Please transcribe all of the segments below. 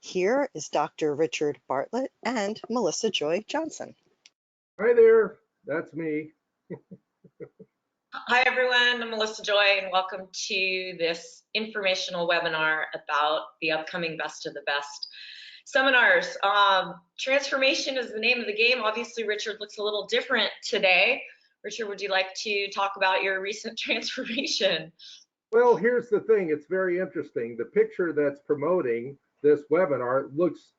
Here is Dr. Richard Bartlett and Melissa Joy Johnson. Hi there, that's me. Hi everyone, I'm Melissa Joy and welcome to this informational webinar about the upcoming Best of the Best seminars. Transformation is the name of the game. Obviously, Richard looks a little different today. Richard, would you like to talk about your recent transformation? Well, here's the thing, it's very interesting. The picture that's promoting this webinar looks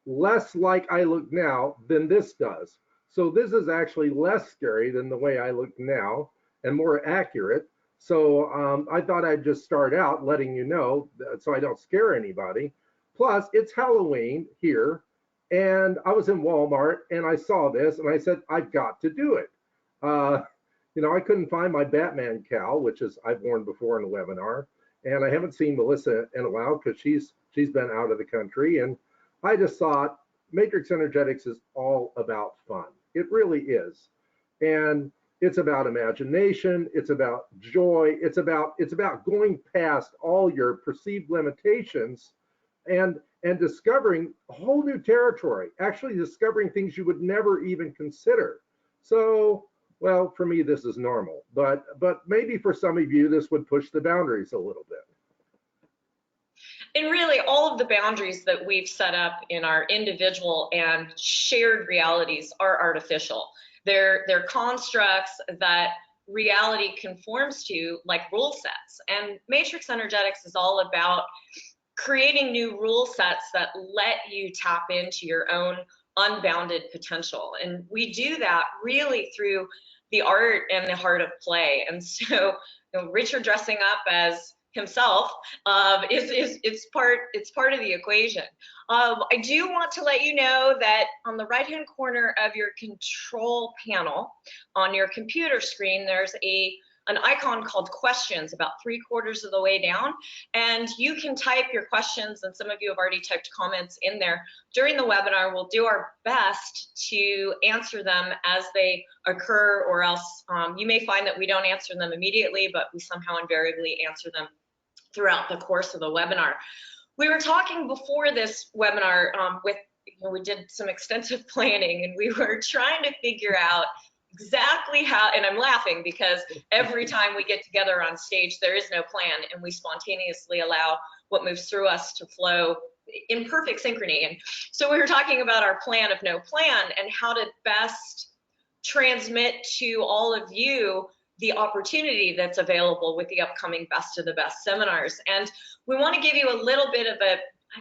less like I look now than this does. So this is actually less scary than the way I look now and more accurate. So I thought I'd just start out letting you know so I don't scare anybody. Plus, it's Halloween here, and I was in Walmart and I saw this and I said, I've got to do it. You know, I couldn't find my Batman cowl, which is I've worn before in a webinar, and I haven't seen Melissa in a while because she's been out of the country. And I just thought Matrix Energetics is all about fun. It really is. And it's about imagination, it's about joy, it's about going past all your perceived limitations and discovering a whole new territory, actually discovering things you would never even consider. So, well, for me, this is normal, but maybe for some of you, this would push the boundaries a little bit. And really, all of the boundaries that we've set up in our individual and shared realities are artificial. They're constructs that reality conforms to, like rule sets. And Matrix Energetics is all about creating new rule sets that let you tap into your own unbounded potential. And we do that really through the art and the heart of play. And so, Richard dressing up as himself it's part of the equation. I do want to let you know that on the right hand corner of your control panel on your computer screen, there's an icon called questions about 3/4 of the way down, and you can type your questions, and some of you have already typed comments in there. During the webinar, we'll do our best to answer them as they occur, or else you may find that we don't answer them immediately, but we somehow invariably answer them throughout the course of the webinar. We were talking before this webinar we did some extensive planning, and we were trying to figure out exactly how, and I'm laughing because every time we get together on stage, there is no plan, and we spontaneously allow what moves through us to flow in perfect synchrony. And so we were talking about our plan of no plan and how to best transmit to all of you the opportunity that's available with the upcoming Best of the Best seminars. And we want to give you a little bit of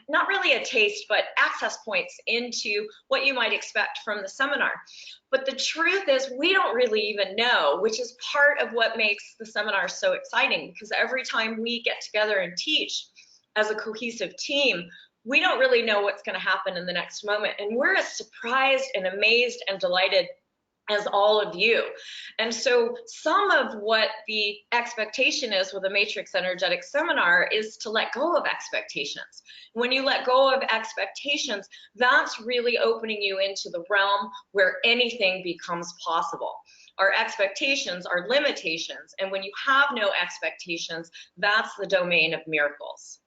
not really a taste, but access points into what you might expect from the seminar. But the truth is, we don't really even know, which is part of what makes the seminar so exciting, because every time we get together and teach as a cohesive team, we don't really know what's going to happen in the next moment. And we're as surprised and amazed and delighted as all of you. And so some of what the expectation is with a Matrix Energetic seminar is to let go of expectations. When you let go of expectations, that's really opening you into the realm where anything becomes possible. Our expectations are limitations, and when you have no expectations, that's the domain of miracles.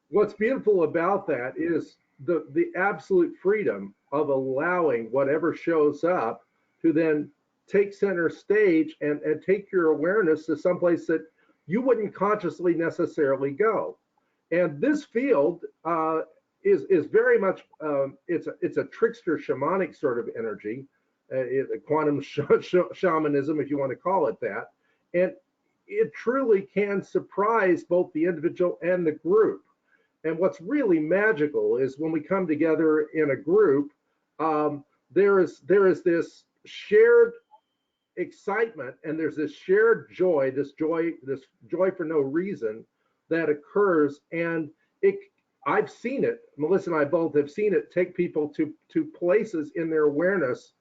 What's beautiful about that is the absolute freedom of allowing whatever shows up to then take center stage and take your awareness to someplace that you wouldn't consciously necessarily go. And this field is very much it's a trickster shamanic sort of energy, quantum shamanism, if you want to call it that, and it truly can surprise both the individual and the group. And what's really magical is when we come together in a group, there is this shared excitement, and there's this shared joy, this joy for no reason that occurs. And I've seen it, Melissa and I both have seen it take people to places in their awareness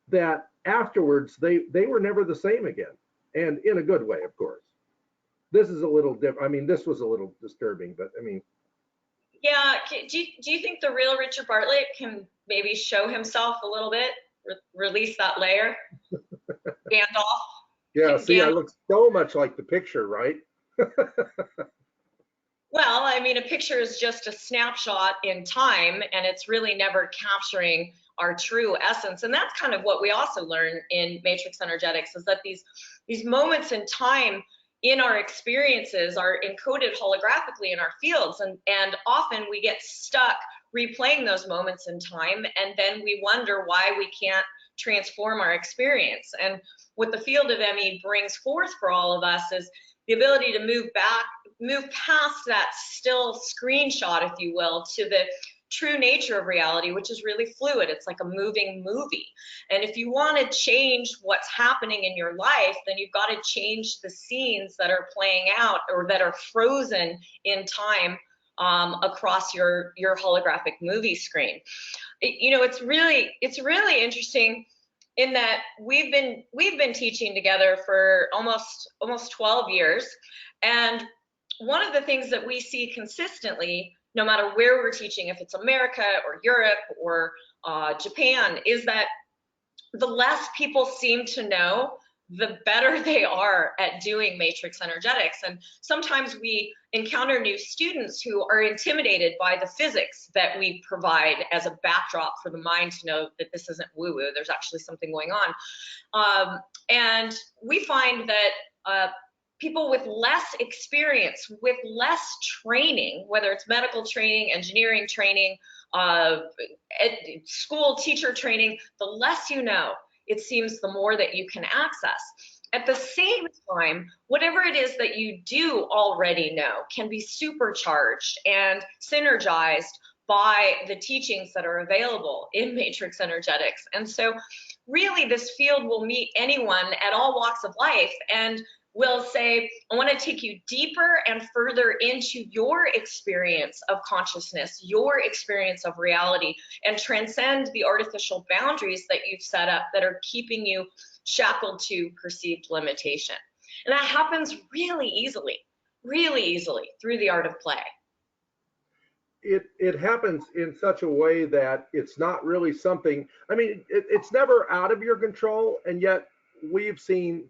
that afterwards they were never the same again, and in a good way, of course. This is a little different. I mean, this was a little disturbing, but I mean. Yeah, do you think the real Richard Bartlett can maybe show himself a little bit, release that layer? Gandalf? Yeah, see, I look so much like the picture, right? Well, I mean, a picture is just a snapshot in time, and it's really never capturing our true essence. And that's kind of what we also learn in matrix energetics, is that these moments in time in our experiences are encoded holographically in our fields, and often we get stuck replaying those moments in time, and then we wonder why we can't transform our experience. And what the field of ME brings forth for all of us is the ability to move past that still screenshot, if you will, to the true nature of reality, which is really fluid. It's like a moving movie. And if you want to change what's happening in your life, then you've got to change the scenes that are playing out or that are frozen in time across your holographic movie screen. It's really interesting in that we've been teaching together for almost 12 years, and one of the things that we see consistently, no matter where we're teaching, if it's America or Europe or Japan, is that the less people seem to know, the better they are at doing matrix energetics. And sometimes we encounter new students who are intimidated by the physics that we provide as a backdrop for the mind to know that this isn't woo-woo, there's actually something going on. And we find that people with less experience, with less training, whether it's medical training, engineering training, school teacher training, the less you know, it seems the more that you can access. At the same time, whatever it is that you do already know can be supercharged and synergized by the teachings that are available in matrix energetics. And so really this field will meet anyone at all walks of life and will say, I want to take you deeper and further into your experience of consciousness, your experience of reality, and transcend the artificial boundaries that you've set up that are keeping you shackled to perceived limitation. And that happens really easily through the art of play. It happens in such a way that it's not really something, I mean, it's never out of your control, and yet we've seen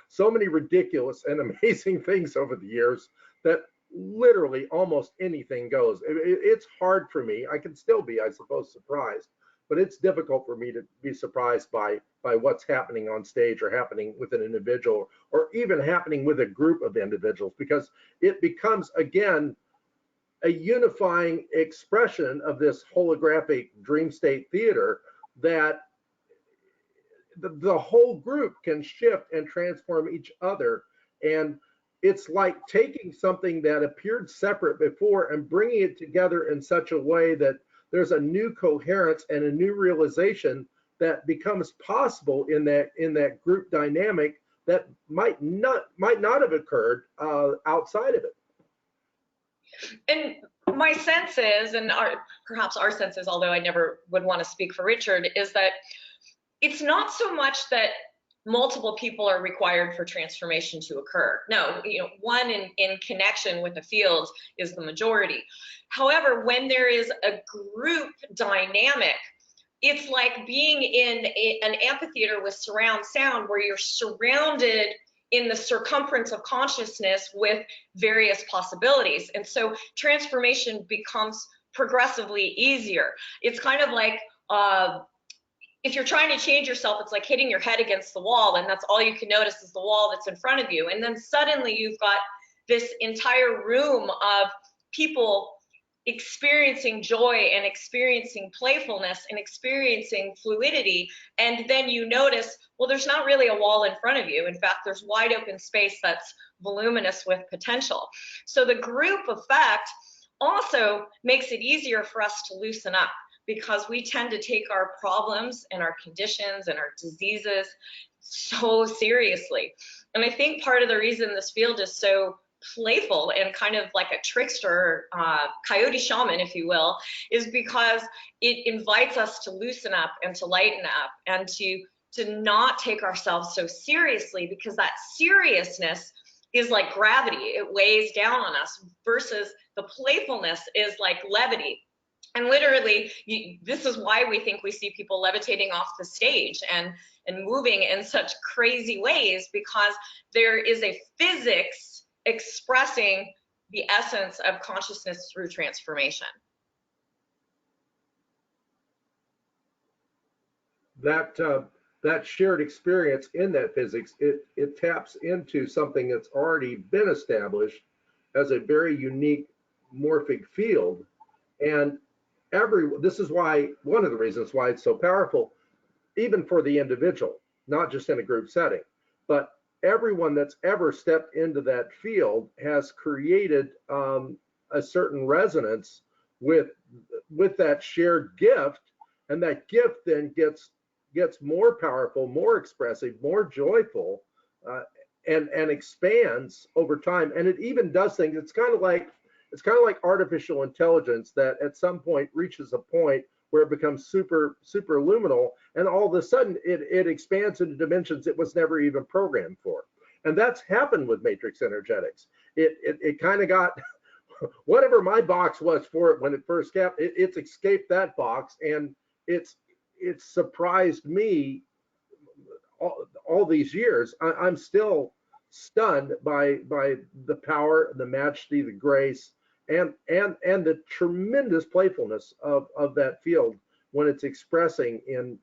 so many ridiculous and amazing things over the years that literally almost anything goes. It's hard for me. I can still be, I suppose, surprised, but it's difficult for me to be surprised by what's happening on stage or happening with an individual or even happening with a group of individuals, because it becomes, again, a unifying expression of this holographic dream state theater that the whole group can shift and transform each other. And it's like taking something that appeared separate before and bringing it together in such a way that there's a new coherence and a new realization that becomes possible in that group dynamic that might not have occurred outside of it. And my sense is, and perhaps our sense is, although I never would want to speak for Richard, is that it's not so much that multiple people are required for transformation to occur. No, one in connection with the field is the majority. However, when there is a group dynamic, it's like being in an amphitheater with surround sound, where you're surrounded in the circumference of consciousness with various possibilities. And so transformation becomes progressively easier. It's kind of like, if you're trying to change yourself, it's like hitting your head against the wall, and that's all you can notice is the wall that's in front of you. And then suddenly you've got this entire room of people experiencing joy and experiencing playfulness and experiencing fluidity. And then you notice, well, there's not really a wall in front of you. In fact, there's wide open space that's voluminous with potential. So the group effect also makes it easier for us to loosen up, because we tend to take our problems and our conditions and our diseases so seriously. And I think part of the reason this field is so playful and kind of like a trickster, coyote shaman, if you will, is because it invites us to loosen up and to lighten up and to not take ourselves so seriously, because that seriousness is like gravity. It weighs down on us, versus the playfulness is like levity. And literally, this is why we think we see people levitating off the stage and moving in such crazy ways, because there is a physics expressing the essence of consciousness through transformation. That shared experience in that physics, it taps into something that's already been established as a very unique morphic field. And this is why, one of the reasons why it's so powerful, even for the individual, not just in a group setting, but everyone that's ever stepped into that field has created a certain resonance with that shared gift, and that gift then gets more powerful, more expressive, more joyful, and expands over time. And it even does things. It's kind of like artificial intelligence that at some point reaches a point where it becomes super luminal, and all of a sudden it expands into dimensions it was never even programmed for. And that's happened with matrix energetics. It kind of got whatever my box was for it when it first came, it's escaped that box, and it's surprised me all these years. I'm still stunned by the power, the majesty, the grace, and the tremendous playfulness of that field when it's expressing in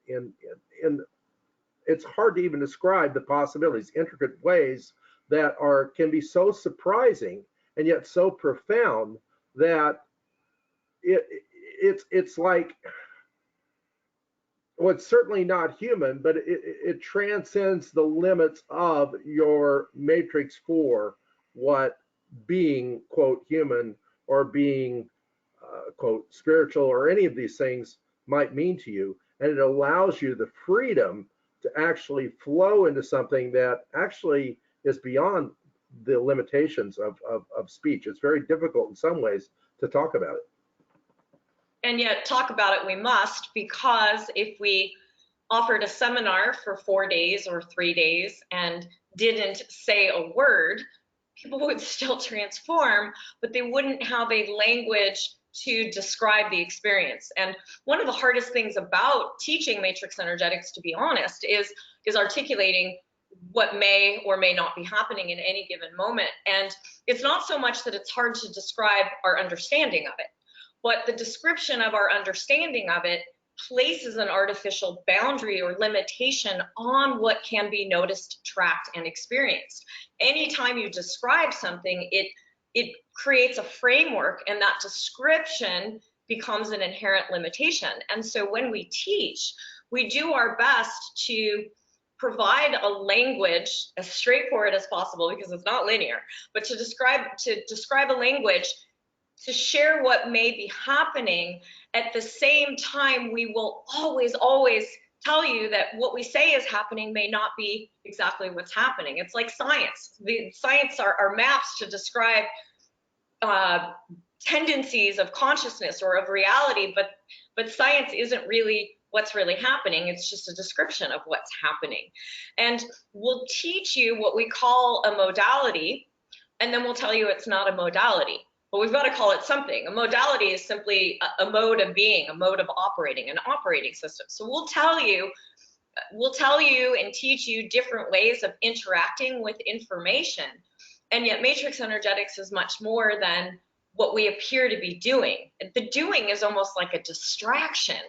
it's hard to even describe the possibilities, intricate ways that can be so surprising and yet so profound that it's like, well, it's certainly not human, but it transcends the limits of your matrix for what being, quote, human, or being, quote, spiritual, or any of these things might mean to you. And it allows you the freedom to actually flow into something that actually is beyond the limitations of speech. It's very difficult in some ways to talk about it. And yet talk about it we must, because if we offered a seminar for 4 days or 3 days and didn't say a word, people would still transform, but they wouldn't have a language to describe the experience. And one of the hardest things about teaching matrix energetics, to be honest, is articulating what may or may not be happening in any given moment. And it's not so much that it's hard to describe our understanding of it, but the description of our understanding of it places an artificial boundary or limitation on what can be noticed, tracked, and experienced. Anytime you describe something, it creates a framework, and that description becomes an inherent limitation. And so when we teach, we do our best to provide a language as straightforward as possible, because it's not linear, but to describe a language to share what may be happening. At the same time, we will always tell you that what we say is happening may not be exactly what's happening. It's like science. Science are maps to describe tendencies of consciousness or of reality, but science isn't really what's really happening. It's just a description of what's happening. And we'll teach you what we call a modality, and then we'll tell you it's not a modality. But we've got to call it something. A modality is simply a mode of being, a mode of operating, an operating system. So we'll tell you and teach you different ways of interacting with information. And yet matrix energetics is much more than what we appear to be doing. The doing is almost like a distraction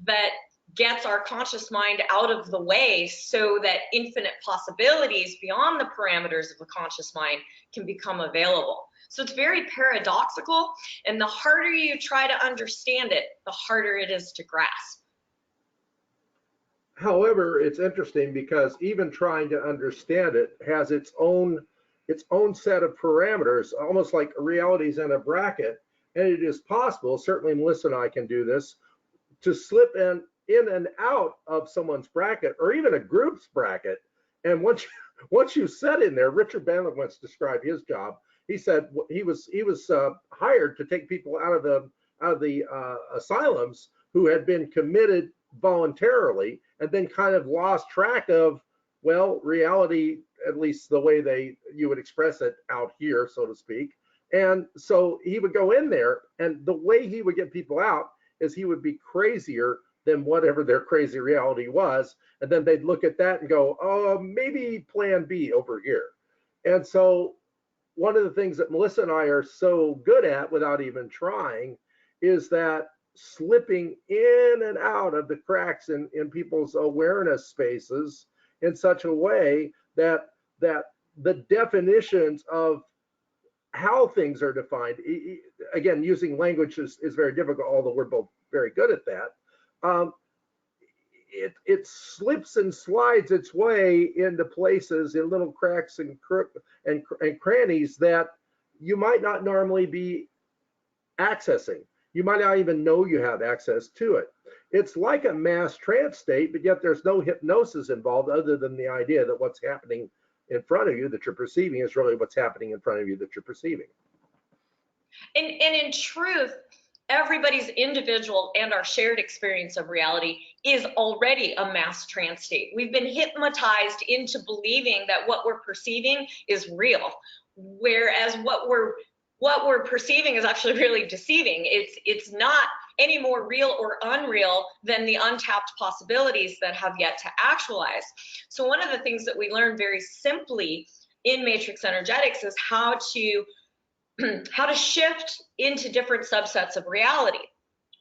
that gets our conscious mind out of the way so that infinite possibilities beyond the parameters of the conscious mind can become available. So it's very paradoxical, and the harder you try to understand it, the harder it is to grasp. However, it's interesting because even trying to understand it has its own set of parameters, almost like realities in a bracket. And it is possible, certainly Melissa and I can do this, to slip in and out of someone's bracket, or even a group's bracket. And once you set in there, Richard Bandler once described his job. He said he was hired to take people out of the asylums who had been committed voluntarily, and then kind of lost track of, well, reality, at least the way you would express it out here, so to speak. And so he would go in there, and the way he would get people out is he would be crazier than whatever their crazy reality was, and then they'd look at that and go, oh, maybe plan B over here. And so one of the things that Melissa and I are so good at without even trying is that slipping in and out of the cracks in people's awareness spaces in such a way that the definitions of how things are defined, again, using language is very difficult, although we're both very good at that. It slips and slides its way into places in little cracks and crannies that you might not normally be accessing. You might not even know you have access to it. It's like a mass trance state, but yet there's no hypnosis involved other than the idea that what's happening in front of you that you're perceiving is really what's happening in front of you that you're perceiving. And in truth, everybody's individual and our shared experience of reality is already a mass trance state. We've been hypnotized into believing that what we're perceiving is real, whereas what we're perceiving is actually really deceiving. It's not any more real or unreal than the untapped possibilities that have yet to actualize. So one of the things that we learn very simply in matrix energetics is how to shift into different subsets of reality.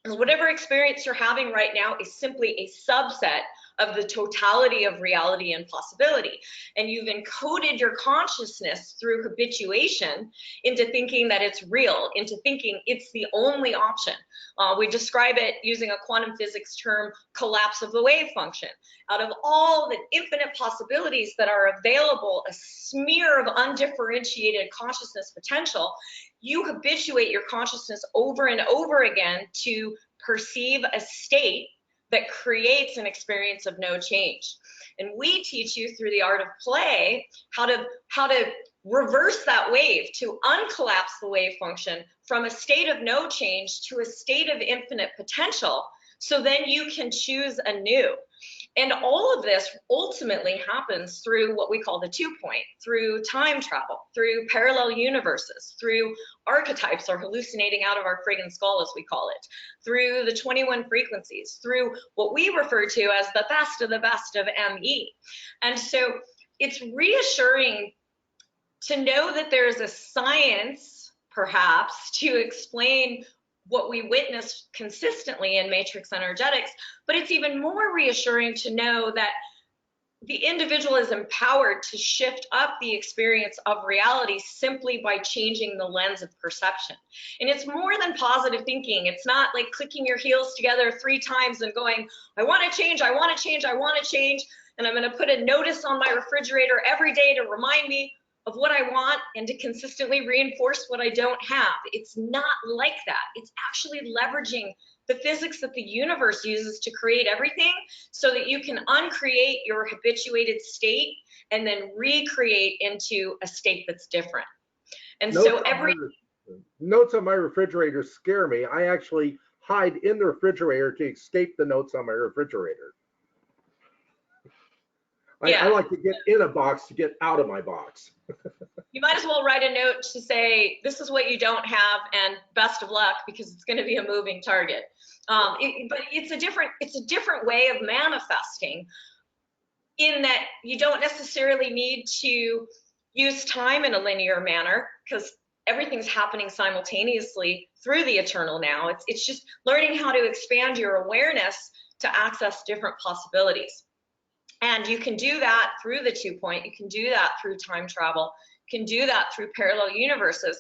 Whatever experience you're having right now is simply a subset of the totality of reality and possibility. And you've encoded your consciousness through habituation into thinking that it's real, into thinking it's the only option. We describe it using a quantum physics term, collapse of the wave function. Out of all the infinite possibilities that are available, a smear of undifferentiated consciousness potential, you habituate your consciousness over and over again to perceive a state that creates an experience of no change. And we teach you through the art of play how to reverse that wave, to uncollapse the wave function from a state of no change to a state of infinite potential, so then you can choose anew. And all of this ultimately happens through what we call the 2-point, through time travel, through parallel universes, through archetypes or hallucinating out of our friggin' skull, as we call it, through the 21 frequencies, through what we refer to as the best of ME. And so it's reassuring to know that there's a science, perhaps, to explain what we witness consistently in matrix energetics, but it's even more reassuring to know that the individual is empowered to shift up the experience of reality simply by changing the lens of perception. And it's more than positive thinking. It's not like clicking your heels together 3 times and going, I want to change, I want to change, I want to change, and I'm going to put a notice on my refrigerator every day to remind me of what I want and to consistently reinforce what I don't have. It's not like that. It's actually leveraging the physics that the universe uses to create everything so that you can uncreate your habituated state and then recreate into a state that's different. And so notes on my refrigerator scare me. I actually hide in the refrigerator to escape the notes on my refrigerator. Yeah. I like to get in a box to get out of my box. You might as well write a note to say, this is what you don't have and best of luck, because it's going to be a moving target. But it's a different way of manifesting, in that you don't necessarily need to use time in a linear manner, because everything's happening simultaneously through the eternal now. It's just learning how to expand your awareness to access different possibilities. And you can do that through the 2-point. You can do that through time travel. You can do that through parallel universes.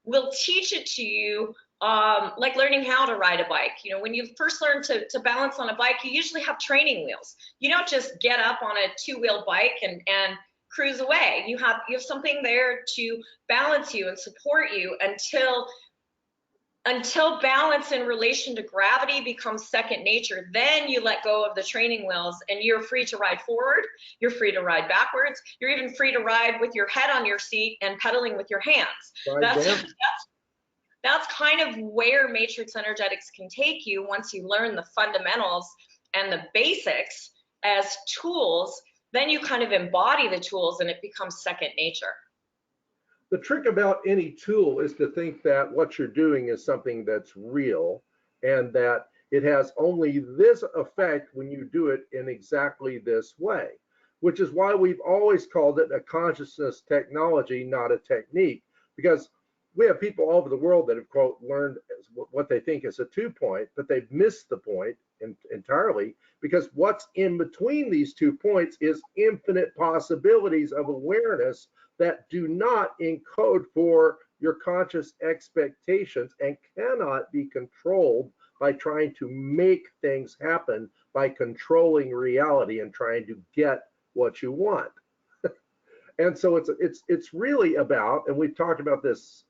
We'll teach it to you like learning how to ride a bike. You know, when you first learn to balance on a bike, you usually have training wheels. You don't just get up on a 2-wheel bike and cruise away. You have something there to balance you and support you until balance in relation to gravity becomes second nature. Then you let go of the training wheels and you're free to ride forward, you're free to ride backwards, you're even free to ride with your head on your seat and pedaling with your hands. That's kind of where matrix energetics can take you once you learn the fundamentals and the basics as tools. Then you kind of embody the tools and it becomes second nature. The trick about any tool is to think that what you're doing is something that's real and that it has only this effect when you do it in exactly this way, which is why we've always called it a consciousness technology, not a technique, because we have people all over the world that have, quote, learned what they think is a 2-point, but they've missed the point entirely, because what's in between these 2 points is infinite possibilities of awareness that do not encode for your conscious expectations and cannot be controlled by trying to make things happen by controlling reality and trying to get what you want. And so it's really about, and we've talked about this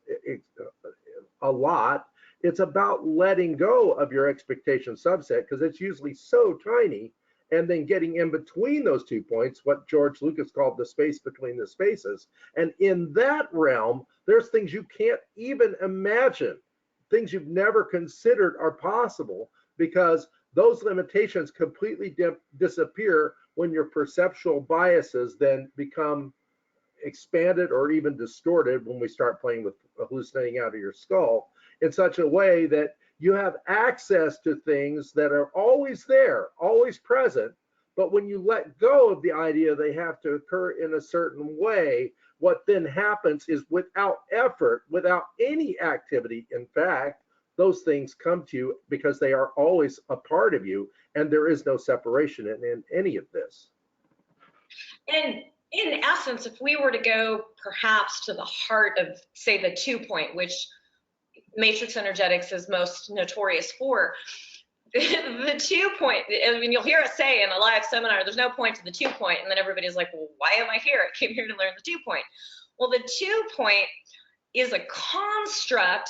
a lot, it's about letting go of your expectation subset, because it's usually so tiny, and then getting in between those 2 points, what George Lucas called the space between the spaces. And in that realm, there's things you can't even imagine, things you've never considered are possible, because those limitations completely disappear when your perceptual biases then become expanded or even distorted when we start playing with hallucinating out of your skull in such a way that you have access to things that are always there, always present. But when you let go of the idea they have to occur in a certain way, what then happens is, without effort, without any activity, in fact, those things come to you because they are always a part of you, and there is no separation in any of this. And in essence, if we were to go perhaps to the heart of, say, the 2-point, which matrix energetics is most notorious for, the 2-point, I mean, you'll hear us say in a live seminar, there's no point to the 2-point, and then everybody's like, well, why am I here? I came here to learn the 2-point. Well, the 2-point is a construct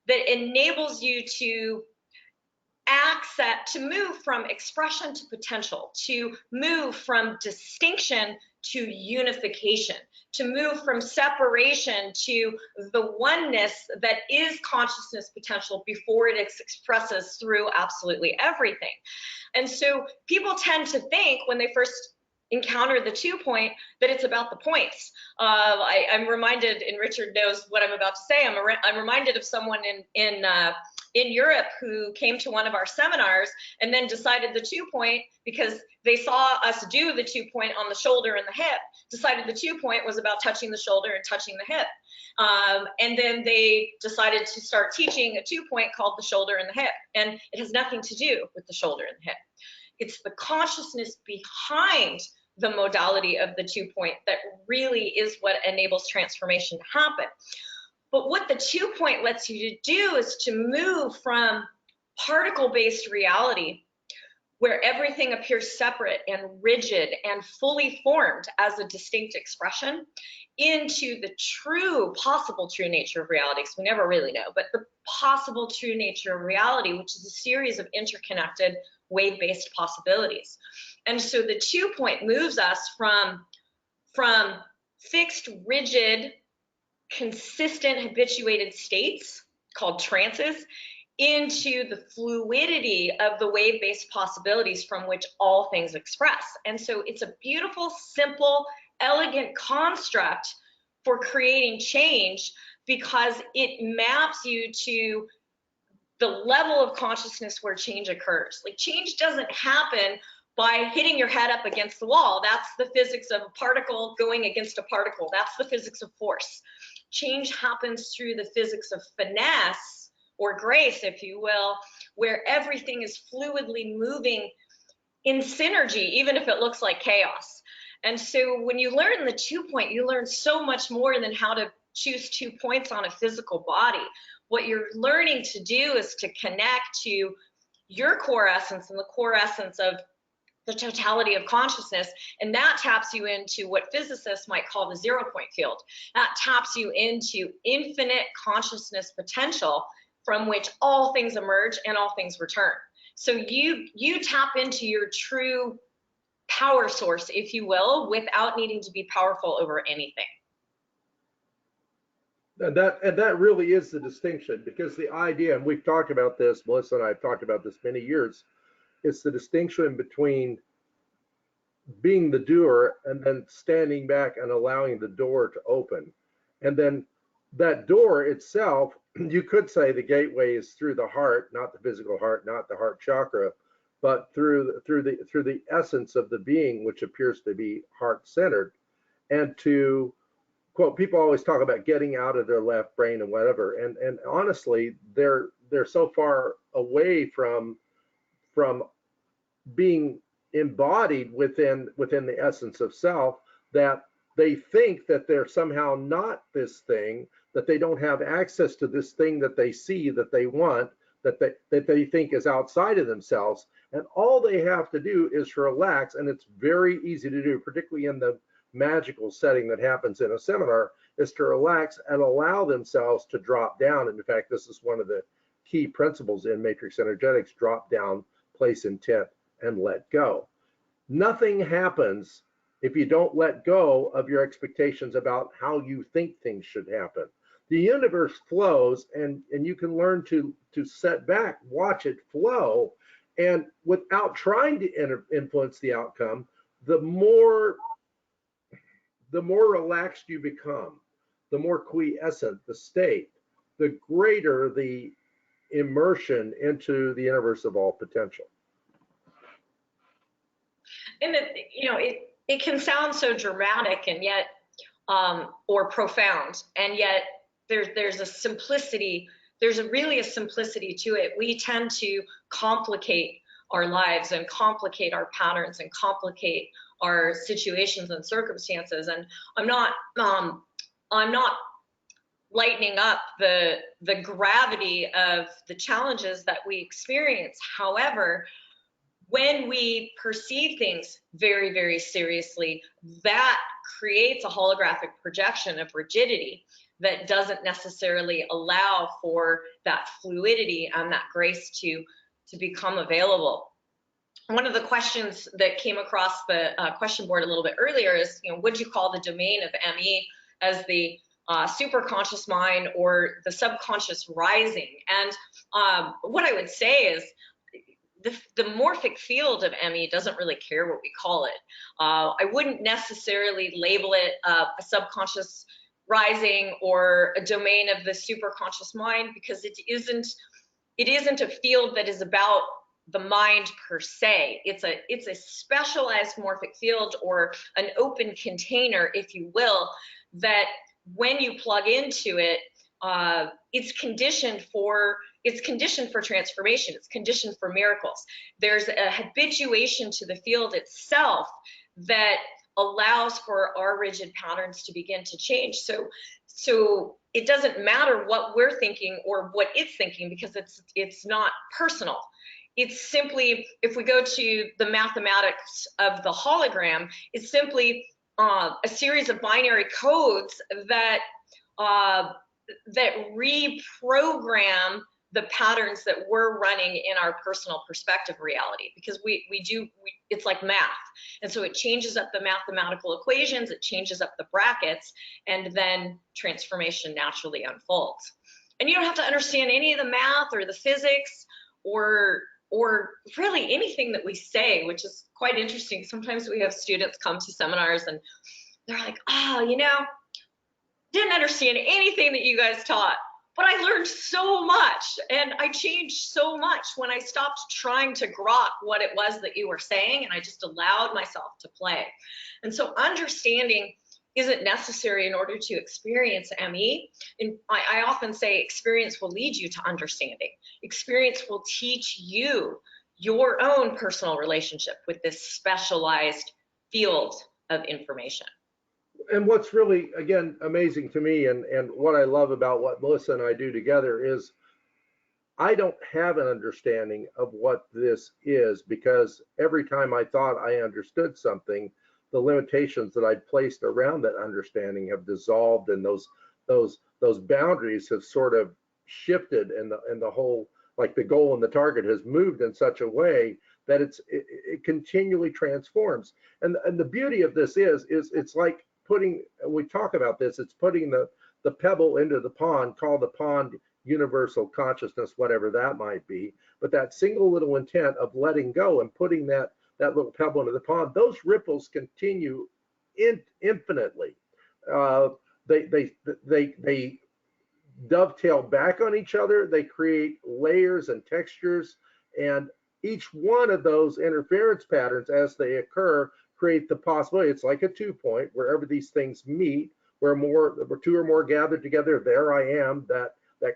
that enables you to move from expression to potential, to move from distinction to unification, to move from separation to the oneness that is consciousness potential before it expresses through absolutely everything. And so people tend to think, when they first encounter the 2-point, that it's about the points. I'm reminded, and Richard knows what I'm about to say, I'm reminded of someone in Europe who came to one of our seminars and then decided the 2-point, because they saw us do the 2-point on the shoulder and the hip, decided the 2-point was about touching the shoulder and touching the hip. And then they decided to start teaching a 2-point called the shoulder and the hip. And it has nothing to do with the shoulder and the hip. It's the consciousness behind the modality of the 2-point that really is what enables transformation to happen. But what the 2-point lets you to do is to move from particle-based reality, where everything appears separate and rigid and fully formed as a distinct expression, into the possible true nature of reality, because we never really know, but the possible true nature of reality, which is a series of interconnected wave-based possibilities. And so the 2-point moves us from fixed, rigid, consistent, habituated states called trances into the fluidity of the wave-based possibilities from which all things express. And so it's a beautiful, simple, elegant construct for creating change, because it maps you to the level of consciousness where change occurs. Like, change doesn't happen by hitting your head up against the wall. That's the physics of a particle going against a particle. That's the physics of force. Change happens through the physics of finesse, or grace, if you will, where everything is fluidly moving in synergy, even if it looks like chaos. And so when you learn the 2-point, you learn so much more than how to choose 2 points on a physical body. What you're learning to do is to connect to your core essence and the core essence of the totality of consciousness, and that taps you into what physicists might call the 0-point field. That taps you into infinite consciousness potential from which all things emerge and all things return. So you tap into your true power source, if you will, without needing to be powerful over anything. And that really is the distinction, because the idea, and we've talked about this, Melissa and I have talked about this many years, it's the distinction between being the doer and then standing back and allowing the door to open. And then that door itself, you could say the gateway is through the heart, not the physical heart, not the heart chakra, but through the essence of the being, which appears to be heart-centered, and to quote, people always talk about getting out of their left brain and whatever, and honestly, they're so far away from being embodied within the essence of self that they think that they're somehow not this thing, that they don't have access to this thing that they see, that they want, that they think is outside of themselves. And all they have to do is relax, and it's very easy to do, particularly in the magical setting that happens in a seminar, is to relax and allow themselves to drop down. And in fact, this is one of the key principles in matrix energetics: drop down, place intent, and let go. Nothing happens if you don't let go of your expectations about how you think things should happen. The universe flows, and you can learn to set back, watch it flow, and without trying to influence the outcome, the more relaxed you become, the more quiescent the state, the greater the immersion into the universe of all potential. And it can sound so dramatic and yet or profound, and yet there's a simplicity. There's really a simplicity to it. We tend to complicate our lives and complicate our patterns and complicate our situations and circumstances. And I'm not lightening up the gravity of the challenges that we experience. However, when we perceive things very, very seriously, that creates a holographic projection of rigidity that doesn't necessarily allow for that fluidity and that grace to become available. One of the questions that came across the question board a little bit earlier is, would you call the domain of ME as the superconscious mind or the subconscious rising? And what I would say is, the morphic field of ME doesn't really care what we call it. I wouldn't necessarily label it a subconscious rising or a domain of the superconscious mind, because it isn't a field that is about the mind per se. It's a specialized morphic field, or an open container, if you will, that when you plug into it, it's conditioned for transformation. It's conditioned for miracles. There's a habituation to the field itself that allows for our rigid patterns to begin to change. So it doesn't matter what we're thinking or what it's thinking, because it's not personal. It's simply, if we go to the mathematics of the hologram, it's simply a series of binary codes that reprogram the patterns that we're running in our personal perspective reality, because it's like math. And so it changes up the mathematical equations, it changes up the brackets, and then transformation naturally unfolds. And you don't have to understand any of the math or the physics or really anything that we say, which is quite interesting. Sometimes we have students come to seminars and they're like, didn't understand anything that you guys taught, but I learned so much, and I changed so much when I stopped trying to grok what it was that you were saying, and I just allowed myself to play. And so understanding isn't necessary in order to experience ME. And I often say experience will lead you to understanding. Experience will teach you your own personal relationship with this specialized field of information. And what's really, again, amazing to me, and what I love about what Melissa and I do together, is I don't have an understanding of what this is, because every time I thought I understood something, the limitations that I'd placed around that understanding have dissolved, and those boundaries have sort of shifted, and the whole, like the goal and the target, has moved in such a way that it continually transforms. And the beauty of this is it's like putting, we talk about this, it's putting the pebble into the pond, call the pond universal consciousness, whatever that might be. But that single little intent of letting go and putting that little pebble into the pond, those ripples continue infinitely. They dovetail back on each other. They create layers and textures, and each one of those interference patterns, as they occur, create the possibility. It's like a 2-point. Wherever these things meet, where two or more gathered together, there I am, that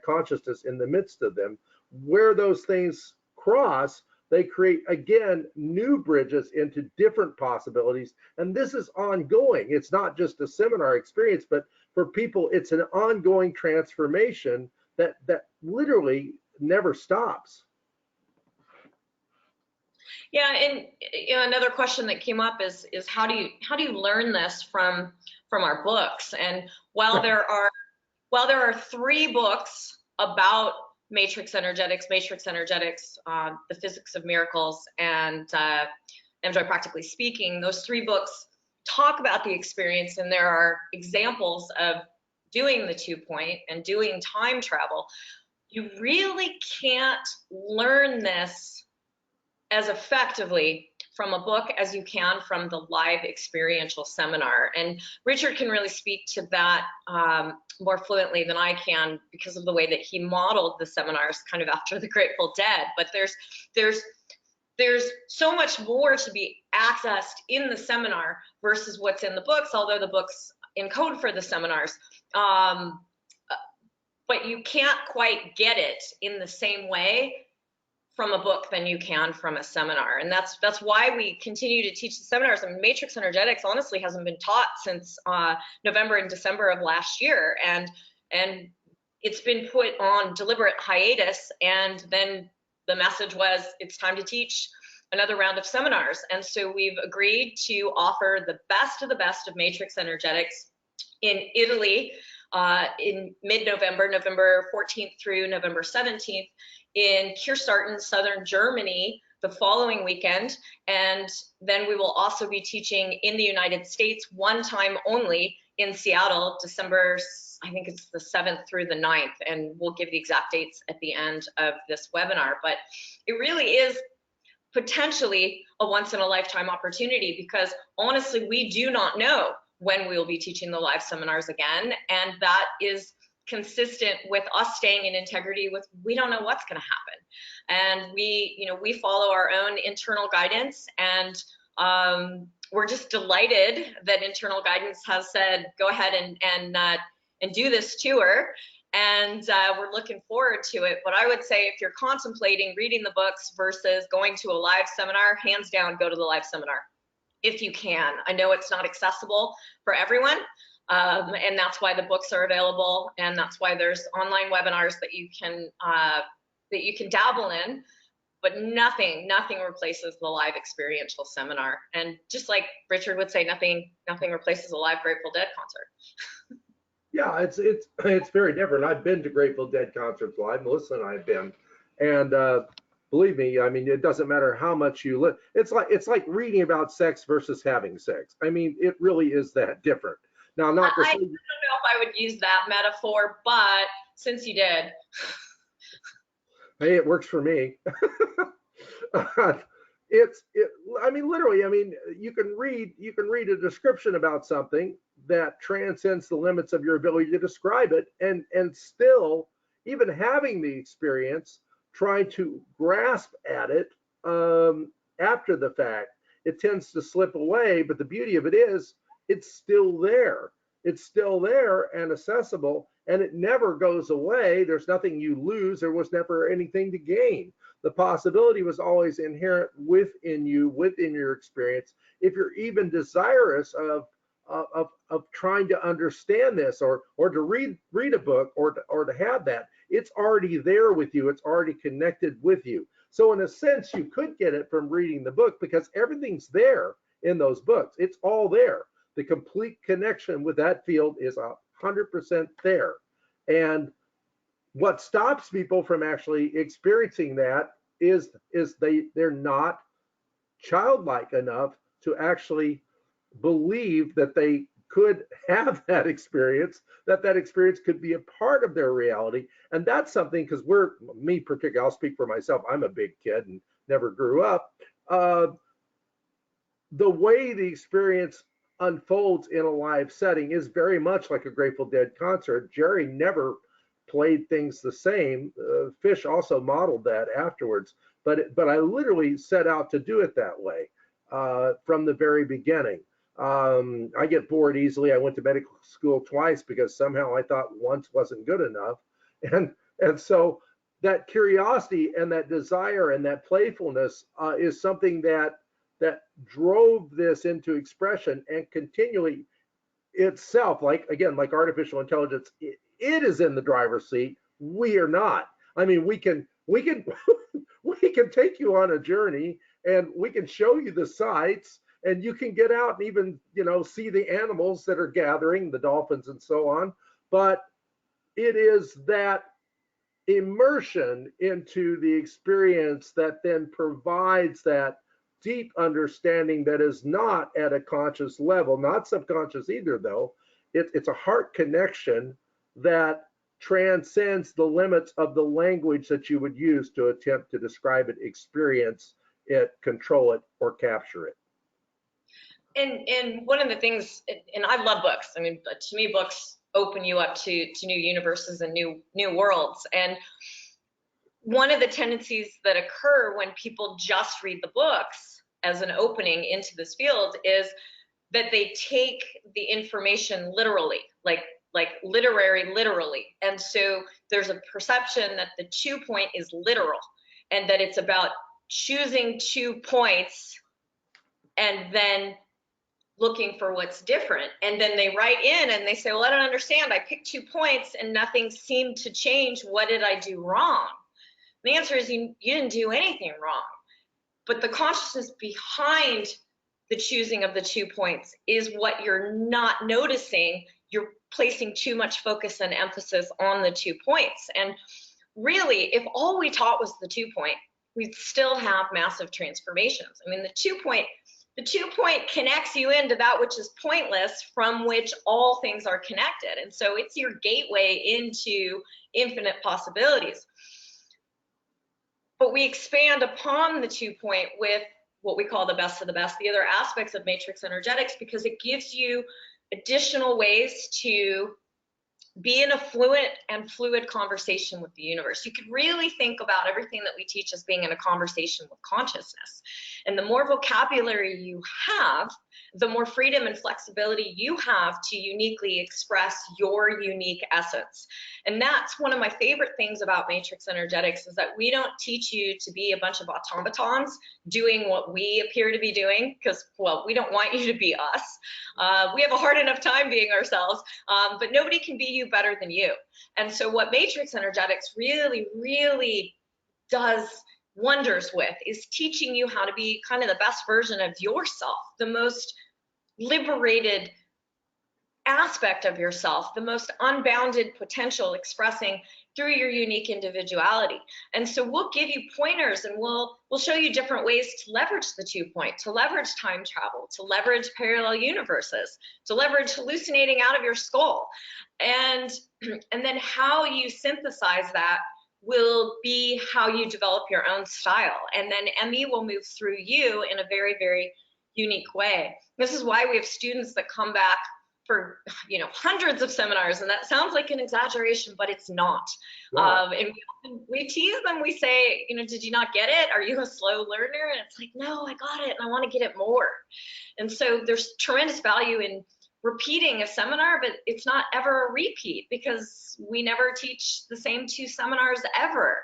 consciousness in the midst of them. Where those things cross, they create, again, new bridges into different possibilities. And this is ongoing. It's not just a seminar experience, but for people, it's an ongoing transformation that literally never stops. Yeah, and another question that came up is how do you learn this from our books? And while there are 3 books about matrix energetics, the physics of miracles, and Enjoy Practically Speaking, those 3 books talk about the experience, and there are examples of doing the 2-point and doing time travel. You really can't learn this as effectively from a book as you can from the live experiential seminar. And Richard can really speak to that more fluently than I can because of the way that he modeled the seminars kind of after the Grateful Dead. But there's so much more to be accessed in the seminar versus what's in the books, although the books encode for the seminars. But you can't quite get it in the same way from a book than you can from a seminar. And that's why we continue to teach the seminars. And matrix energetics honestly hasn't been taught since November and December of last year. And it's been put on deliberate hiatus. And then the message was, it's time to teach another round of seminars. And so we've agreed to offer the best of matrix energetics in Italy in mid-November, November 14th through November 17th, in Kircharten, southern Germany, the following weekend. And then we will also be teaching in the United States one time only in Seattle, December, I think it's the 7th through the 9th, and we'll give the exact dates at the end of this webinar. But it really is potentially a once-in-a-lifetime opportunity, because honestly, we do not know when we will be teaching the live seminars again, and that is consistent with us staying in integrity with, we don't know what's going to happen. And we follow our own internal guidance, and we're just delighted that internal guidance has said, go ahead and do this tour. And we're looking forward to it. But I would say if you're contemplating reading the books versus going to a live seminar, hands down, go to the live seminar if you can. I know it's not accessible for everyone. And that's why the books are available, and that's why there's online webinars that you can dabble in, but nothing replaces the live experiential seminar. And just like Richard would say, nothing replaces a live Grateful Dead concert. Yeah, it's very different. I've been to Grateful Dead concerts live. Melissa and I have been, and believe me, I mean, it doesn't matter how much you live. It's like reading about sex versus having sex. I mean, it really is that different. Now, not to say, I don't know if I would use that metaphor, but since you did. Hey, it works for me. I mean, literally, I mean, you can read a description about something that transcends the limits of your ability to describe it, and still, even having the experience, trying to grasp at it after the fact, it tends to slip away. But the beauty of it is, it's still there. It's still there and accessible, and it never goes away. There's nothing you lose. There was never anything to gain. The possibility was always inherent within you, within your experience. If you're even desirous of trying to understand this, or to read a book, or to have that, it's already there with you. It's already connected with you. So in a sense, you could get it from reading the book, because everything's there in those books. It's all there. The complete connection with that field is 100% there. And what stops people from actually experiencing that is they're not childlike enough to actually believe that they could have that experience, that experience could be a part of their reality. And that's something, because me particularly, I'll speak for myself, I'm a big kid and never grew up. The way the experience unfolds in a live setting is very much like a Grateful Dead concert. Jerry never played things the same. Fish also modeled that afterwards, but I literally set out to do it that way from the very beginning. I get bored easily. I went to medical school twice because somehow I thought once wasn't good enough. And so that curiosity and that desire and that playfulness is something that drove this into expression, and continually itself, like again, like artificial intelligence, it is in the driver's seat. We are not. I mean, we can we can take you on a journey, and we can show you the sights, and you can get out and even, you know, see the animals that are gathering, the dolphins and so on. But it is that immersion into the experience that then provides that deep understanding that is not at a conscious level, not subconscious either, though. It's a heart connection that transcends the limits of the language that you would use to attempt to describe it, experience it, control it, or capture it. And one of the things, and I love books. I mean, to me, books open you up to new universes and new worlds. And one of the tendencies that occur when people just read the books as an opening into this field is that they take the information literally, like literally. And so there's a perception that the 2 point is literal, and that it's about choosing 2 points and then looking for what's different. And then they write in and they say, well, I don't understand. I picked 2 points and nothing seemed to change. What did I do wrong? The answer is you didn't do anything wrong. But the consciousness behind the choosing of the 2 points is what you're not noticing. You're placing too much focus and emphasis on the 2 points. And really, if all we taught was the 2 point, we'd still have massive transformations. I mean, the 2 point connects you into that which is pointless, from which all things are connected. And so it's your gateway into infinite possibilities. But we expand upon the 2 point with what we call the best of the best, the other aspects of matrix energetics, because it gives you additional ways to be in a fluid conversation with the universe. You could really think about everything that we teach as being in a conversation with consciousness. And the more vocabulary you have, the more freedom and flexibility you have to uniquely express your unique essence. And that's one of my favorite things about matrix energetics, is that we don't teach you to be a bunch of automatons doing what we appear to be doing, because, well, we don't want you to be us. We have a hard enough time being ourselves, but nobody can be you better than you. And so what matrix energetics really does wonders with is teaching you how to be kind of the best version of yourself, the most liberated aspect of yourself, the most unbounded potential expressing through your unique individuality. And so we'll give you pointers, and we'll show you different ways to leverage the 2 point, to leverage time travel, to leverage parallel universes, to leverage hallucinating out of your skull. And then how you synthesize that will be how you develop your own style. And then ME will move through you in a very unique way. This is why we have students that come back for, you know, hundreds of seminars, and that sounds like an exaggeration, but it's not. Wow. And we tease them. We say, you know, did you not get it? Are you a slow learner? And it's like, no, I got it, and I want to get it more. And so there's tremendous value in repeating a seminar, but it's not ever a repeat, because we never teach the same 2 seminars ever.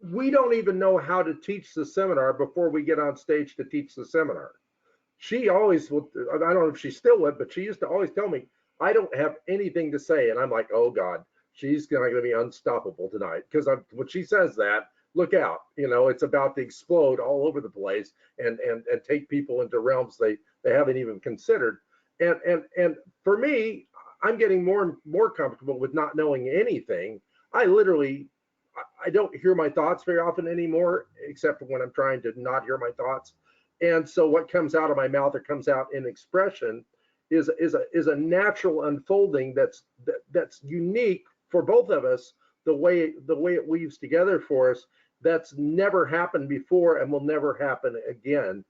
We don't even know how to teach the seminar before we get on stage to teach the seminar. She always would, I don't know if she still would, but she used to always tell me, I don't have anything to say. And I'm like, oh God, she's going to be unstoppable tonight. Because when she says that, look out, you know, it's about to explode all over the place and take people into realms they haven't even considered. And for me, I'm getting more and more comfortable with not knowing anything. I don't hear my thoughts very often anymore, except when I'm trying to not hear my thoughts. And so what comes out of my mouth or comes out in expression is a natural unfolding that's unique for both of us, the way it weaves together for us. That's never happened before and will never happen again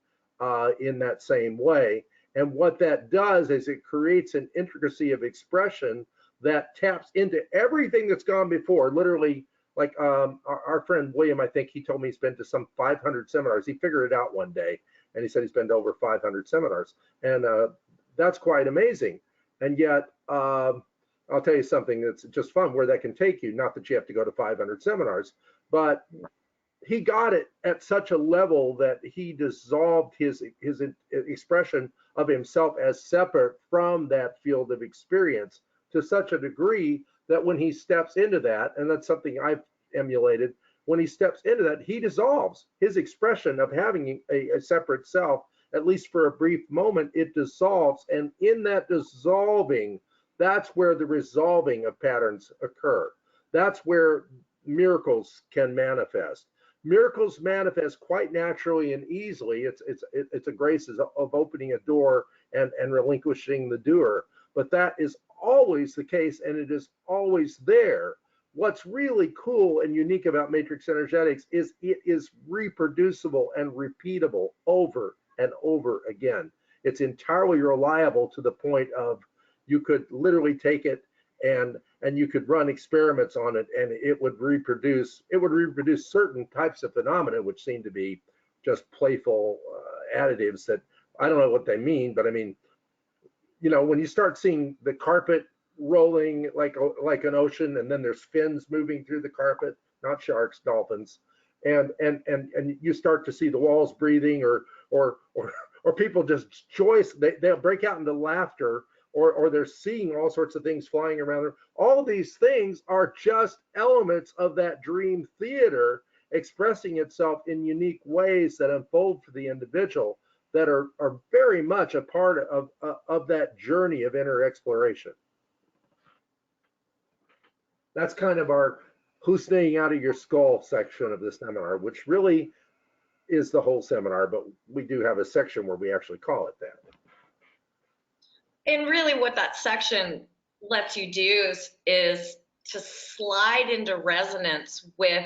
in that same way. And what that does is it creates an intricacy of expression that taps into everything that's gone before. Literally, like our friend William, I think he told me he's been to some 500 seminars. He figured it out one day. And he said he's been to over 500 seminars. And that's quite amazing. And yet, I'll tell you something that's just fun where that can take you. Not that you have to go to 500 seminars, but he got it at such a level that he dissolved his expression of himself as separate from that field of experience to such a degree that when he steps into that, and that's something I've emulated, when he steps into that, he dissolves his expression of having a separate self, at least for a brief moment. It dissolves, and in that dissolving, that's where the resolving of patterns occur. That's where miracles can manifest. Miracles manifest quite naturally and easily. It's a grace of opening a door and relinquishing the doer. But that is always the case, and it is always there. What's really cool and unique about matrix energetics is it is reproducible and repeatable over and over again. It's entirely reliable to the point of you could literally take it and you could run experiments on it, and it would reproduce certain types of phenomena which seem to be just playful additives that I don't know what they mean, but I mean, you know, when you start seeing the carpet rolling like an ocean, and then there's fins moving through the carpet, not sharks, dolphins, and you start to see the walls breathing, or people just they'll break out into laughter, or they're seeing all sorts of things flying around them. All these things are just elements of that dream theater expressing itself in unique ways that unfold for the individual, that are very much a part of that journey of inner exploration. That's kind of our hallucinating out of your skull section of this seminar, which really is the whole seminar, but we do have a section where we actually call it that. And really what that section lets you do is to slide into resonance with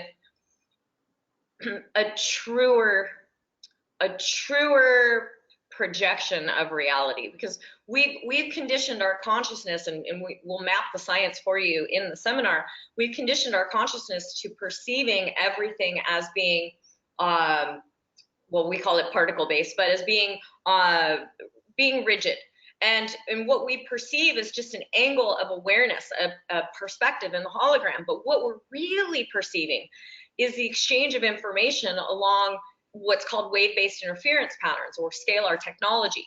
a truer projection of reality, because we've conditioned our consciousness, and we'll map the science for you in the seminar. We've conditioned our consciousness to perceiving everything as being, well, we call it particle based, but as being rigid. And what we perceive is just an angle of awareness, a perspective in the hologram. But what we're really perceiving is the exchange of information along what's called wave-based interference patterns, or scalar technology.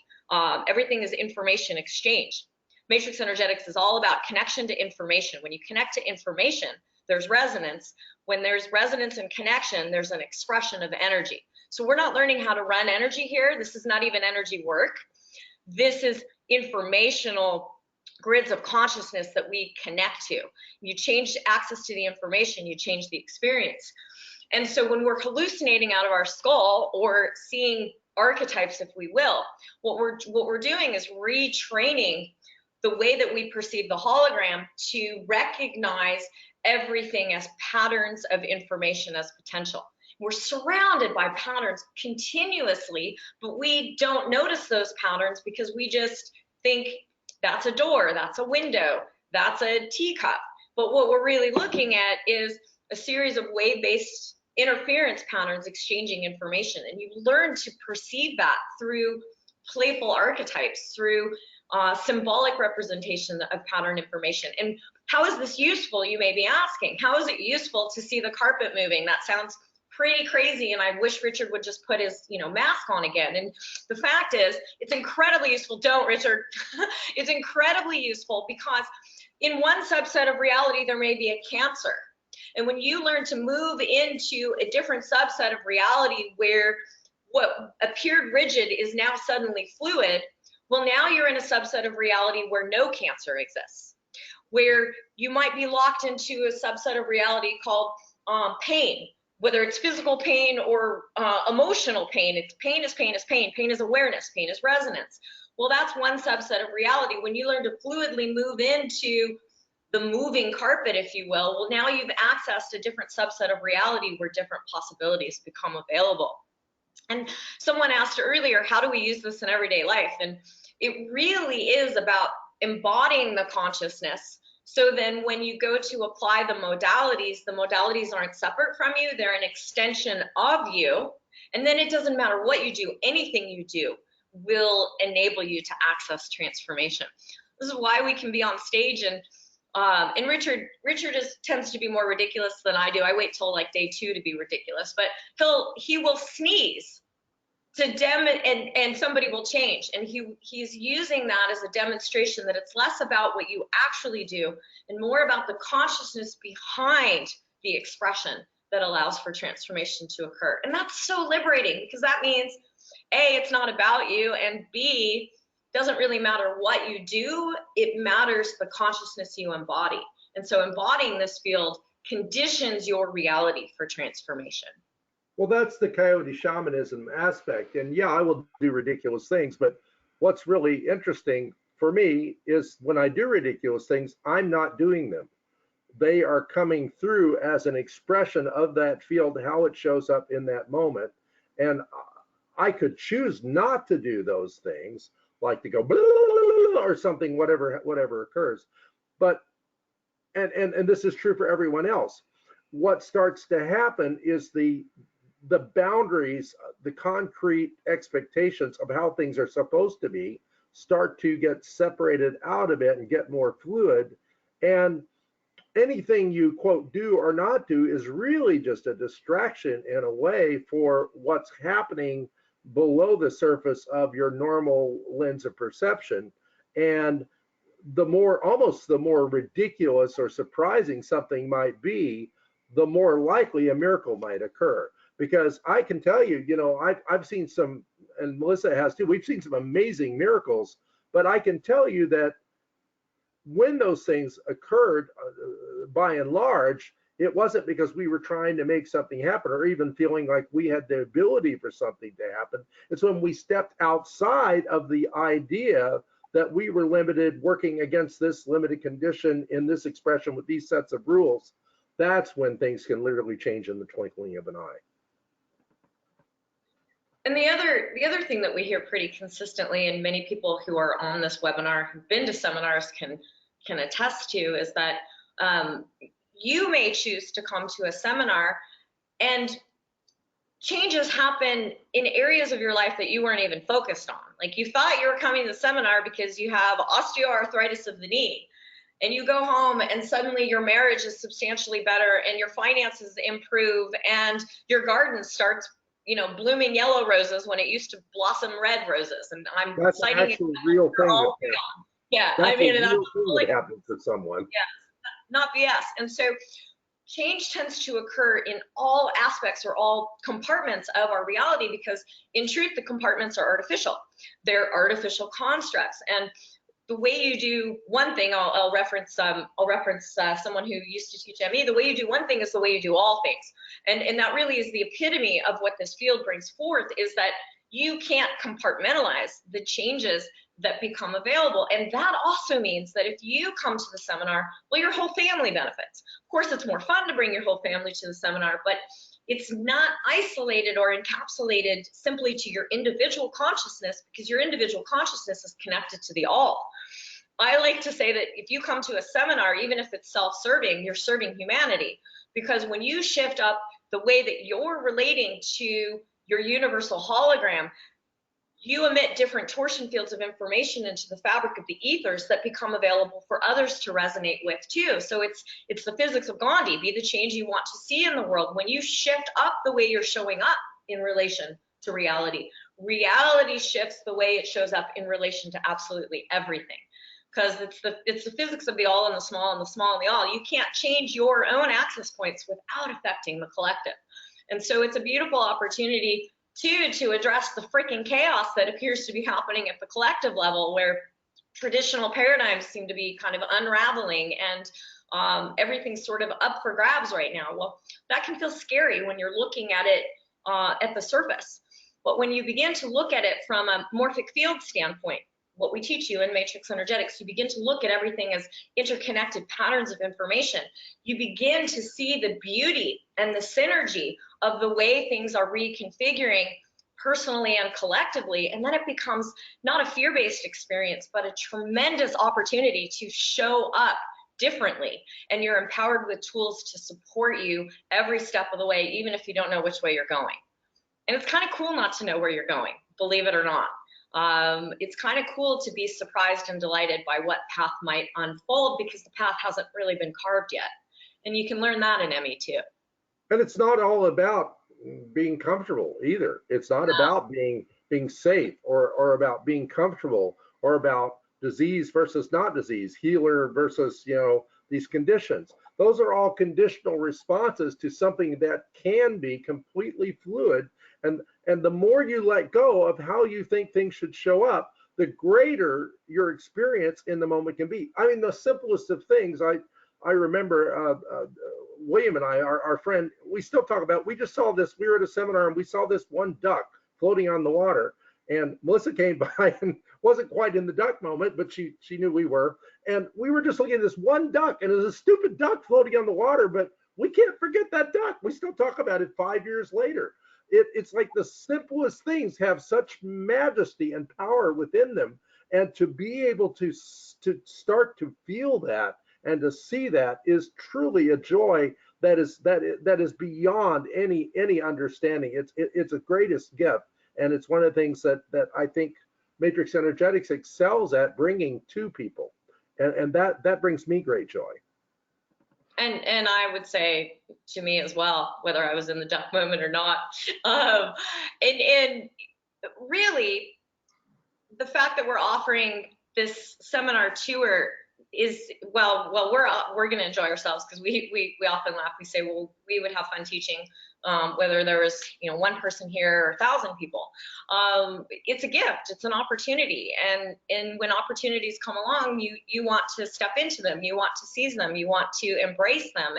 Everything is information exchange. Matrix energetics is all about connection to information. When you connect to information, there's resonance. When there's resonance and connection, there's an expression of energy. So we're not learning how to run energy here. This is not even energy work. This is informational grids of consciousness that we connect to. You change access to the information, you change the experience. And so when we're hallucinating out of our skull, or seeing archetypes, if we will, what we're doing is retraining the way that we perceive the hologram to recognize everything as patterns of information, as potential. We're surrounded by patterns continuously, but we don't notice those patterns because we just think that's a door, that's a window, that's a teacup. But what we're really looking at is a series of wave-based interference patterns exchanging information. And you learn to perceive that through playful archetypes, through symbolic representation of pattern information. And how is this useful, you may be asking? How is it useful to see the carpet moving? That sounds pretty crazy, and I wish Richard would just put his mask on again. And the fact is, it's incredibly useful. Don't, Richard. It's incredibly useful because in one subset of reality there may be a cancer, and when you learn to move into a different subset of reality where what appeared rigid is now suddenly fluid, well, now you're in a subset of reality where no cancer exists, where you might be locked into a subset of reality called pain. Whether it's physical pain or emotional pain, pain is pain is pain. Pain is awareness, pain is resonance. Well, that's one subset of reality. When you learn to fluidly move into the moving carpet, if you will, well, now you've accessed a different subset of reality where different possibilities become available. And someone asked earlier, how do we use this in everyday life? And it really is about embodying the consciousness. So then when you go to apply the modalities aren't separate from you, they're an extension of you. And then it doesn't matter what you do, anything you do will enable you to access transformation. This is why we can be on stage and Richard tends to be more ridiculous than I do. I wait till like day 2 to be ridiculous, but he will sneeze to and somebody will change. And he's using that as a demonstration that it's less about what you actually do and more about the consciousness behind the expression that allows for transformation to occur. And that's so liberating, because that means A, it's not about you, and B, doesn't really matter what you do, it matters the consciousness you embody. And so embodying this field conditions your reality for transformation. Well, that's the coyote shamanism aspect. And yeah, I will do ridiculous things, but what's really interesting for me is when I do ridiculous things, I'm not doing them. They are coming through as an expression of that field, how it shows up in that moment. And I could choose not to do those things, like to go blah, blah, blah, or something, whatever occurs. But and this is true for everyone else. What starts to happen is the boundaries, the concrete expectations of how things are supposed to be start to get separated out of it and get more fluid. And anything you quote do or not do is really just a distraction in a way for what's happening below the surface of your normal lens of perception. And almost the more ridiculous or surprising something might be, the more likely a miracle might occur. Because I can tell you, I've seen some, and Melissa has too, we've seen some amazing miracles, but I can tell you that when those things occurred, by and large, it wasn't because we were trying to make something happen or even feeling like we had the ability for something to happen. It's when we stepped outside of the idea that we were limited, working against this limited condition in this expression with these sets of rules. That's when things can literally change in the twinkling of an eye. And the other thing that we hear pretty consistently, and many people who are on this webinar who've been to seminars can attest to, is that you may choose to come to a seminar and changes happen in areas of your life that you weren't even focused on. Like, you thought you were coming to the seminar because you have osteoarthritis of the knee, and you go home and suddenly your marriage is substantially better and your finances improve and your garden starts blooming yellow roses when it used to blossom red roses. And I'm that's citing actually a real thing. Yeah, that's I mean, a and real I'm like, thing that happens to someone. Yeah, not BS. And so change tends to occur in all aspects or all compartments of our reality, because in truth, the compartments are artificial. They're artificial constructs. And the way you do one thing, I'll reference someone who used to teach ME. The way you do one thing is the way you do all things, and that really is the epitome of what this field brings forth, is that you can't compartmentalize the changes that become available. And that also means that if you come to the seminar, well, your whole family benefits. Of course, it's more fun to bring your whole family to the seminar, but it's not isolated or encapsulated simply to your individual consciousness, because your individual consciousness is connected to the all. I like to say that if you come to a seminar, even if it's self-serving, you're serving humanity, because when you shift up the way that you're relating to your universal hologram, you emit different torsion fields of information into the fabric of the ethers that become available for others to resonate with too. So it's the physics of Gandhi: be the change you want to see in the world. When you shift up the way you're showing up in relation to reality, reality shifts the way it shows up in relation to absolutely everything. Because it's the physics of the all and the small and the small and the all. You can't change your own access points without affecting the collective. And so it's a beautiful opportunity to address the freaking chaos that appears to be happening at the collective level, where traditional paradigms seem to be kind of unraveling and everything's sort of up for grabs right now. Well, that can feel scary when you're looking at it at the surface. But when you begin to look at it from a morphic field standpoint, what we teach you in matrix energetics, you begin to look at everything as interconnected patterns of information. You begin to see the beauty and the synergy of the way things are reconfiguring personally and collectively, and then it becomes not a fear-based experience, but a tremendous opportunity to show up differently, and you're empowered with tools to support you every step of the way, even if you don't know which way you're going. And it's kind of cool not to know where you're going, believe it or not. It's kind of cool to be surprised and delighted by what path might unfold, because the path hasn't really been carved yet. And you can learn that in ME too. And it's not all about being comfortable either. It's not about being safe or about being comfortable or about disease versus not disease, healer versus, you know, these conditions. Those are all conditional responses to something that can be completely fluid. And the more you let go of how you think things should show up, the greater your experience in the moment can be. I mean, the simplest of things, I remember William and I, our friend, we still talk about, we just saw this, we were at a seminar and we saw this one duck floating on the water. And Melissa came by and wasn't quite in the duck moment, but she knew we were. And we were just looking at this one duck, and it was a stupid duck floating on the water, but we can't forget that duck. We still talk about it 5 years later. It's like the simplest things have such majesty and power within them. And to be able to start to feel that and to see that is truly a joy that is beyond any understanding. It's a greatest gift. And it's one of the things that I think Matrix Energetics excels at bringing to people. And that brings me great joy. And I would say to me as well, whether I was in the duck moment or not, and really the fact that we're offering this seminar tour is, well, we're going to enjoy ourselves, because we often laugh. We say, well, we would have fun teaching, whether there was, you know, one person here or 1,000 people. It's a gift. It's an opportunity, and when opportunities come along, you want to step into them. You want to seize them. You want to embrace them.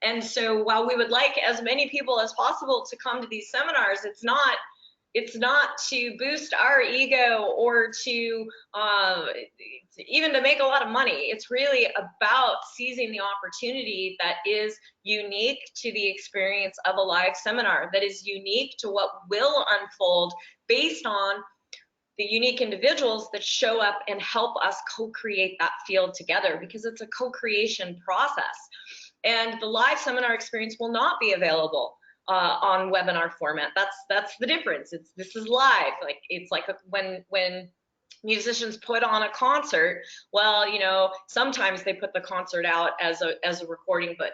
And so while we would like as many people as possible to come to these seminars, it's not to boost our ego or to even to make a lot of money. It's really about seizing the opportunity that is unique to the experience of a live seminar, that is unique to what will unfold based on the unique individuals that show up and help us co-create that field together, because it's a co-creation process. And the live seminar experience will not be available on webinar format. That's the difference. This is live. Like, it's like when musicians put on a concert. Well, you know, sometimes they put the concert out as a recording, but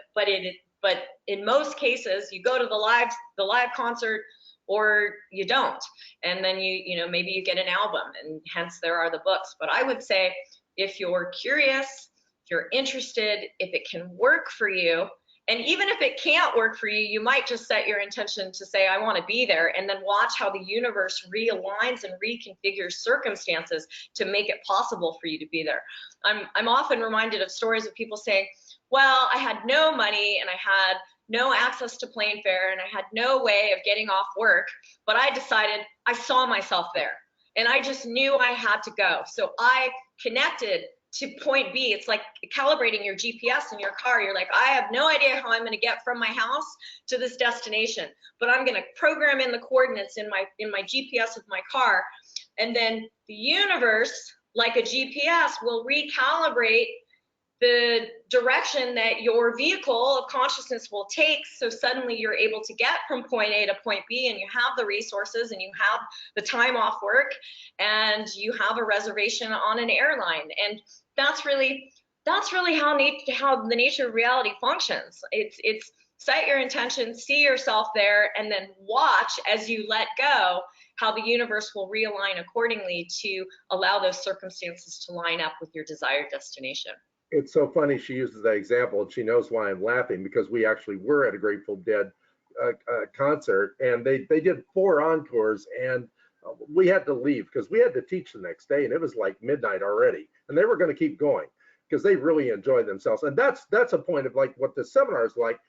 in most cases, you go to the live concert or you don't, and then you know, maybe you get an album, and hence there are the books. But I would say, if you're curious, if you're interested, if it can work for you. And even if it can't work for you, you might just set your intention to say, I want to be there, and then watch how the universe realigns and reconfigures circumstances to make it possible for you to be there. I'm often reminded of stories of people saying, well, I had no money and I had no access to plane fare and I had no way of getting off work, but I decided, I saw myself there and I just knew I had to go. So I connected to point B. It's like calibrating your GPS in your car. You're like, I have no idea how I'm going to get from my house to this destination, but I'm going to program in the coordinates in my GPS of my car, and then the universe, like a GPS, will recalibrate the direction that your vehicle of consciousness will take. So suddenly you're able to get from point A to point B, and you have the resources, and you have the time off work, and you have a reservation on an airline. And that's really how the nature of reality functions. It's set your intention, see yourself there, and then watch as you let go how the universe will realign accordingly to allow those circumstances to line up with your desired destination. It's so funny she uses that example, and she knows why I'm laughing, because we actually were at a Grateful Dead concert, and they did 4 encores, and we had to leave because we had to teach the next day, and it was like midnight already, and they were going to keep going because they really enjoyed themselves. And that's a point of like what the seminar is like.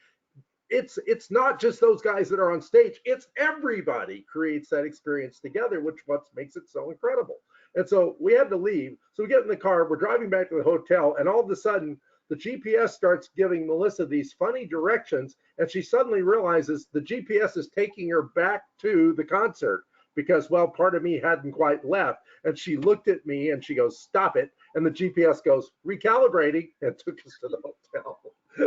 It's not just those guys that are on stage, it's everybody creates that experience together, which what makes it so incredible. And so we had to leave. So we get in the car, we're driving back to the hotel, and all of a sudden the GPS starts giving Melissa these funny directions, and she suddenly realizes the GPS is taking her back to the concert because, well, part of me hadn't quite left. And she looked at me and she goes, stop it. And the GPS goes, recalibrating, and took us to the hotel.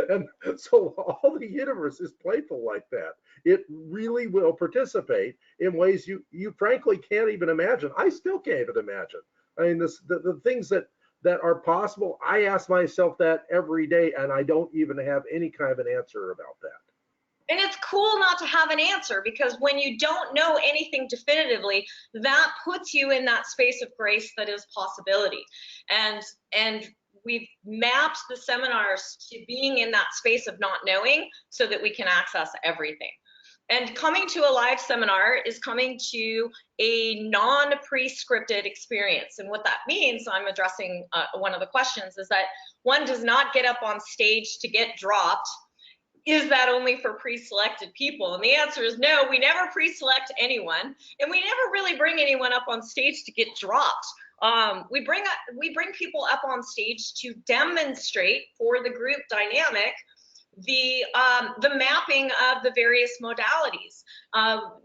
And so all the universe is playful like that. It really will participate in ways you frankly can't even imagine. I still can't even imagine. I mean, the things that are possible. I ask myself that every day, and I don't even have any kind of an answer about that. And it's cool not to have an answer, because when you don't know anything definitively, that puts you in that space of grace that is possibility. And we've mapped the seminars to being in that space of not knowing so that we can access everything. And coming to a live seminar is coming to a non-pre-scripted experience. And what that means, I'm addressing one of the questions, is that one does not get up on stage to get dropped. Is that only for pre-selected people? And the answer is no, we never pre-select anyone, and we never really bring anyone up on stage to get dropped. We bring people up on stage to demonstrate for the group dynamic the mapping of the various modalities.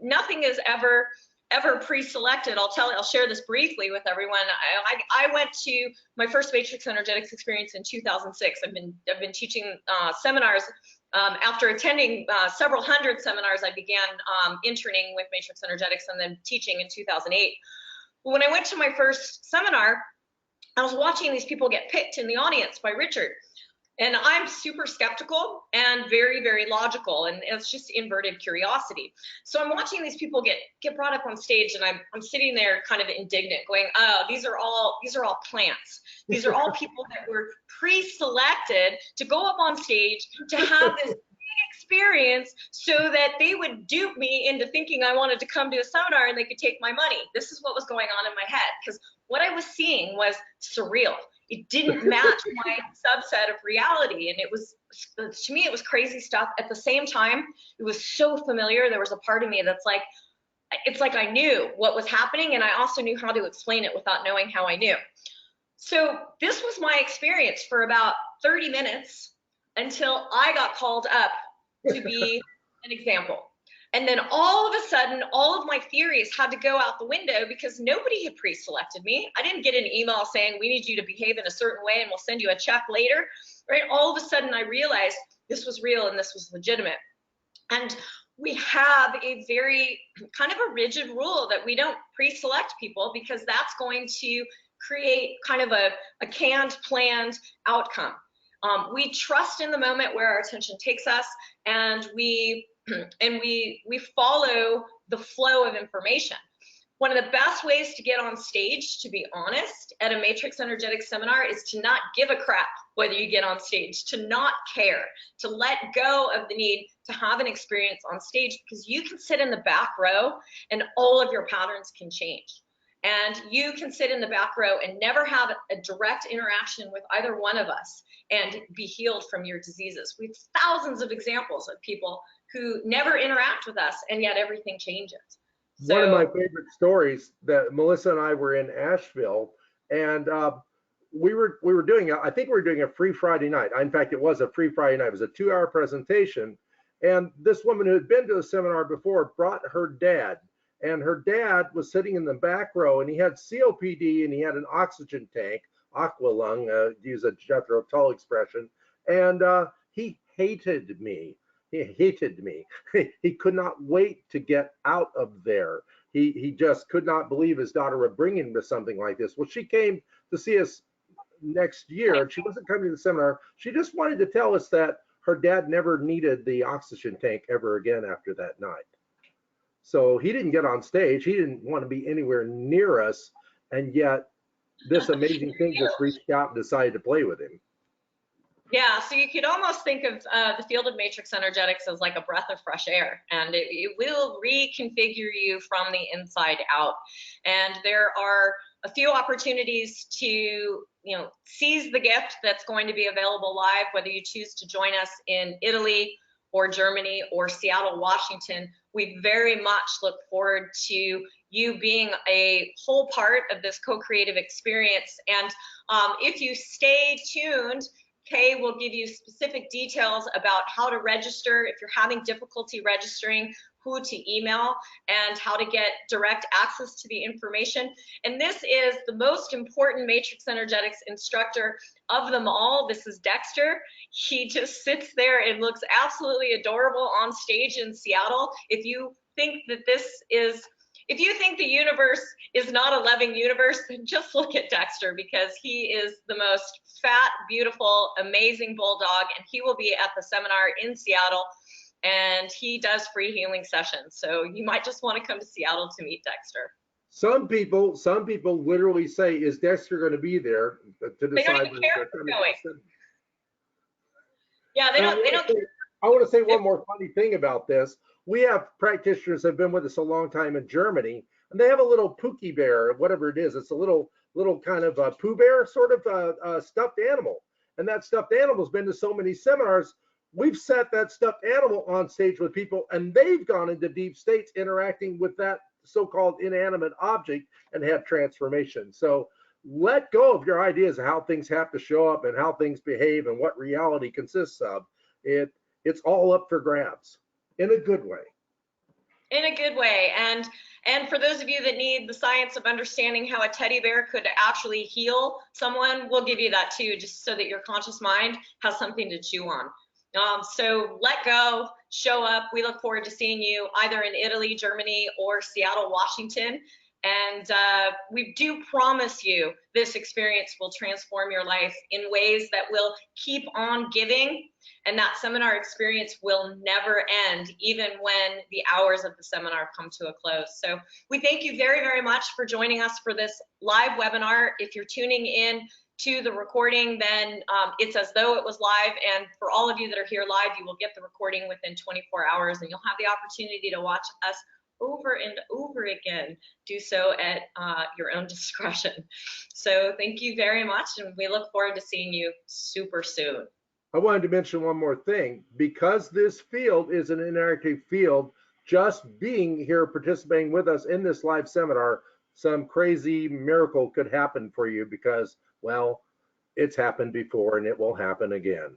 Nothing is ever pre-selected. I'll share this briefly with everyone. I went to my first matrix energetics experience in 2006. I've been teaching seminars. After attending several hundred seminars, I began interning with matrix energetics and then teaching in 2008. When I went to my first seminar, I was watching these people get picked in the audience by Richard. And I'm super skeptical and very, very logical, and it's just inverted curiosity. So I'm watching these people get brought up on stage, and I'm sitting there kind of indignant, going, "Oh, these are all plants. These are all people that were pre-selected to go up on stage to have this big experience, so that they would dupe me into thinking I wanted to come to a seminar and they could take my money." This is what was going on in my head, because what I was seeing was surreal. It didn't match my subset of reality. And it was, to me, it was crazy stuff. At the same time, it was so familiar. There was a part of me that's like, it's like I knew what was happening, and I also knew how to explain it without knowing how I knew. So this was my experience for about 30 minutes until I got called up to be an example. And then all of a sudden, all of my theories had to go out the window, because nobody had pre-selected me. I didn't get an email saying, "We need you to behave in a certain way and we'll send you a check later." Right? All of a sudden, I realized this was real and this was legitimate. And we have a very kind of a rigid rule that we don't pre-select people, because that's going to create kind of a canned, planned outcome. We trust in the moment where our attention takes us, and we follow the flow of information. One of the best ways to get on stage, to be honest, at a matrix energetic seminar is to not give a crap whether you get on stage, to not care, to let go of the need to have an experience on stage, because you can sit in the back row and all of your patterns can change. And you can sit in the back row and never have a direct interaction with either one of us and be healed from your diseases. We have thousands of examples of people who never interact with us, and yet everything changes. So, one of my favorite stories, that Melissa and I were in Asheville, and we were doing I think we were doing a free Friday night. In fact, it was a free Friday night. It was a 2-hour presentation, and this woman who had been to the seminar before brought her dad, and her dad was sitting in the back row, and he had COPD and he had an oxygen tank, aqua lung, to use a Jethro Tull expression, and he hated me. He hated me. He could not wait to get out of there. He just could not believe his daughter would bring him to something like this. Well, she came to see us next year, and she wasn't coming to the seminar. She just wanted to tell us that her dad never needed the oxygen tank ever again after that night. So he didn't get on stage. He didn't want to be anywhere near us, and yet this amazing thing just reached out and decided to play with him. yeah, so you could almost think of the field of matrix energetics as like a breath of fresh air, and it will reconfigure you from the inside out. And there are a few opportunities to seize the gift that's going to be available live, whether you choose to join us in Italy or Germany or Seattle, Washington. We very much look forward to you being a whole part of this co-creative experience. And if you stay tuned, Kay will give you specific details about how to register. If you're having difficulty registering, who to email, and how to get direct access to the information. And this is the most important matrix energetics instructor of them all. This is Dexter. He just sits there and looks absolutely adorable on stage in Seattle. If you think the universe is not a loving universe, then just look at Dexter, because he is the most fat, beautiful, amazing bulldog, and he will be at the seminar in Seattle, and he does free healing sessions. So you might just want to come to Seattle to meet Dexter. Some people literally say, "Is Dexter going to be there?" To They don't decide even care if whether they're going. Yeah, they don't. I want to say one more funny thing about this. We have practitioners that have been with us a long time in Germany, and they have a little Pookie bear, whatever it is. It's a little kind of a Pooh Bear, sort of a stuffed animal. And that stuffed animal's been to so many seminars. We've set that stuffed animal on stage with people, and they've gone into deep states interacting with that so-called inanimate object and have transformation. So let go of your ideas of how things have to show up and how things behave and what reality consists of. It's all up for grabs in a good way. In a good way. And for those of you that need the science of understanding how a teddy bear could actually heal someone, we'll give you that too, just so that your conscious mind has something to chew on. So let go, show up. We look forward to seeing you either in Italy, Germany, or Seattle, Washington. And we do promise you this experience will transform your life in ways that will keep on giving. And that seminar experience will never end, even when the hours of the seminar come to a close. So we thank you very, very much for joining us for this live webinar. If you're tuning in to the recording, then it's as though it was live. And for all of you that are here live, you will get the recording within 24 hours, and you'll have the opportunity to watch us over and over again. Do so at your own discretion. So thank you very much, and we look forward to seeing you super soon. I wanted to mention one more thing. Because this field is an interactive field, just being here participating with us in this live seminar, some crazy miracle could happen for you because, well, it's happened before and it will happen again.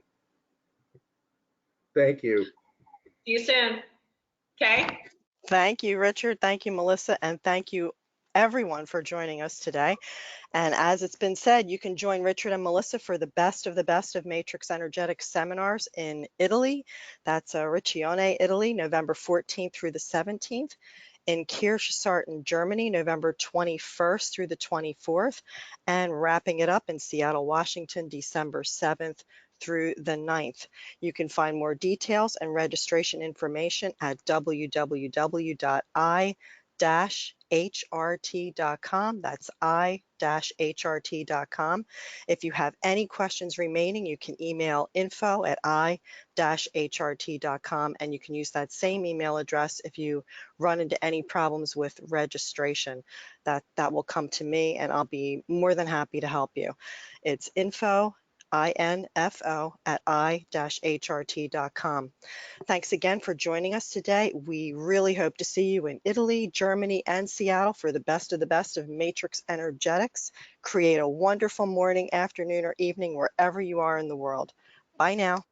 Thank you. See you soon. Okay. Thank you, Richard. Thank you, Melissa. And thank you, everyone, for joining us today. And as it's been said, you can join Richard and Melissa for the best of Matrix Energetics seminars in Italy. That's Riccione, Italy, November 14th through the 17th. In Kirchsarten, Germany, November 21st through the 24th. And wrapping it up in Seattle, Washington, December 7th through the 9th. You can find more details and registration information at www.I-HRT.com. That's I-HRT.com. If you have any questions remaining, you can email info@I-HRT.com, and you can use that same email address if you run into any problems with registration. That will come to me, and I'll be more than happy to help you. It's info@I-HRT.com. Thanks again for joining us today. We really hope to see you in Italy, Germany, and Seattle for the best of Matrix Energetics. Create a wonderful morning, afternoon, or evening wherever you are in the world. Bye now.